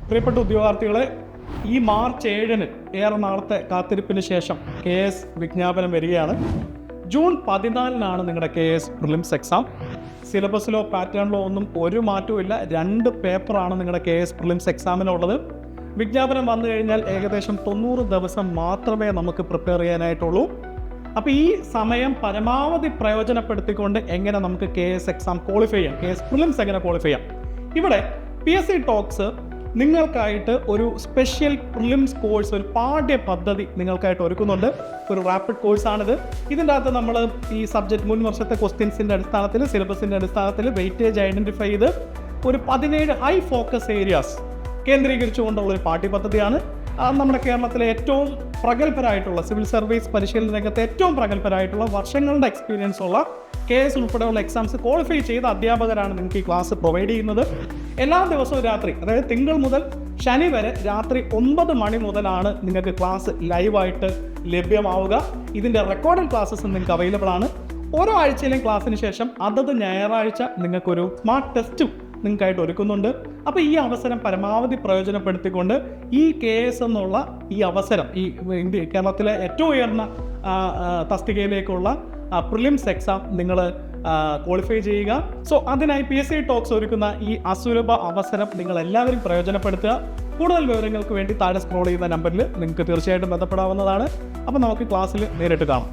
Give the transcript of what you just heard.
പ്രിയപ്പെട്ട ഉദ്യോഗാർത്ഥികളെ, ഈ മാർച്ച് 7-ന് ഏറെ നാളത്തെ കാത്തിരിപ്പിന് ശേഷം KS വിജ്ഞാപനം വരികയാണ്. ജൂൺ 14-നാണ് നിങ്ങളുടെ KS പ്രിലിംസ് എക്സാം. സിലബസിലോ പാറ്റേണിലോ ഒന്നും ഒരു മാറ്റവും ഇല്ല. 2 പേപ്പറാണ് നിങ്ങളുടെ KS പ്രിലിംസ് എക്സാമിനുള്ളത്. വിജ്ഞാപനം വന്നു കഴിഞ്ഞാൽ ഏകദേശം 90 ദിവസം മാത്രമേ നമുക്ക് പ്രിപ്പയർ ചെയ്യാനായിട്ടുള്ളൂ. അപ്പോൾ ഈ സമയം പരമാവധി പ്രയോജനപ്പെടുത്തിക്കൊണ്ട് എങ്ങനെ നമുക്ക് KS എക്സാം ക്വാളിഫൈ ചെയ്യാം, KS പ്രിലിംസ് എങ്ങനെ ക്വാളിഫൈ ചെയ്യാം. ഇവിടെ PSC ടോക്സ് നിങ്ങൾക്കായിട്ട് ഒരു സ്പെഷ്യൽ പ്രിലിംസ് കോഴ്സ്, ഒരു പാഠ്യ പദ്ധതി നിങ്ങൾക്കായിട്ട് ഒരുക്കുന്നുണ്ട്. ഒരു റാപ്പിഡ് കോഴ്സാണിത്. ഇതിൻ്റെ അകത്ത് നമ്മൾ ഈ സബ്ജക്റ്റ് മുൻ വർഷത്തെ ക്വസ്റ്റ്യൻസിൻ്റെ അടിസ്ഥാനത്തിൽ, സിലബസിൻ്റെ അടിസ്ഥാനത്തിൽ വെയിറ്റേജ് ഐഡൻറ്റിഫൈ ചെയ്ത് ഒരു 17 ഹൈ ഫോക്കസ് ഏരിയാസ് കേന്ദ്രീകരിച്ചുകൊണ്ടുള്ള ഒരു പാഠ്യപദ്ധതിയാണ്. നമ്മുടെ കേരളത്തിലെ ഏറ്റവും പ്രഗത്ഭരായിട്ടുള്ള സിവിൽ സർവീസ് പരിശീലന രംഗത്തെ ഏറ്റവും പ്രഗത്ഭരായിട്ടുള്ള വർഷങ്ങളുടെ എക്സ്പീരിയൻസ് ഉള്ള KS ഉൾപ്പെടെയുള്ള എക്സാംസ് ക്വാളിഫൈ ചെയ്ത അധ്യാപകരാണ് നിങ്ങൾക്ക് ഈ ക്ലാസ് പ്രൊവൈഡ് ചെയ്യുന്നത്. എല്ലാ ദിവസവും രാത്രി, അതായത് തിങ്കൾ മുതൽ ശനി വരെ രാത്രി 9 മണി മുതലാണ് നിങ്ങൾക്ക് ക്ലാസ് ലൈവായിട്ട് ലഭ്യമാവുക. ഇതിൻ്റെ റെക്കോർഡഡ് ക്ലാസ്സസ് നിങ്ങൾക്ക് അവൈലബിൾ ആണ്. ഓരോ ആഴ്ചയിലെയും ക്ലാസ്സിന് ശേഷം അതത് ഞായറാഴ്ച നിങ്ങൾക്കൊരു സ്മാർട്ട് ടെസ്റ്റും നിങ്ങൾക്കായിട്ട് ഒരുക്കുന്നുണ്ട്. അപ്പോൾ ഈ അവസരം പരമാവധി പ്രയോജനപ്പെടുത്തിക്കൊണ്ട് ഈ KS എന്നുള്ള ഈ അവസരം, ഈ കേരളത്തിലെ ഏറ്റവും ഉയർന്ന തസ്തികയിലേക്കുള്ള പ്രിലിംസ് എക്സാം നിങ്ങൾ ക്വാളിഫൈ ചെയ്യുക. സോ അതിനായി PSC ടോക്സ് ഒരുക്കുന്ന ഈ അസുലഭ അവസരം നിങ്ങൾ എല്ലാവരും പ്രയോജനപ്പെടുത്തുക. കൂടുതൽ വിവരങ്ങൾക്ക് വേണ്ടി താഴെ സ്ക്രോൾ ചെയ്യുന്ന നമ്പറിൽ നിങ്ങൾക്ക് തീർച്ചയായിട്ടും ബന്ധപ്പെടാവുന്നതാണ്. അപ്പോൾ നമുക്ക് ക്ലാസ്സിൽ നേരിട്ട് കാണാം.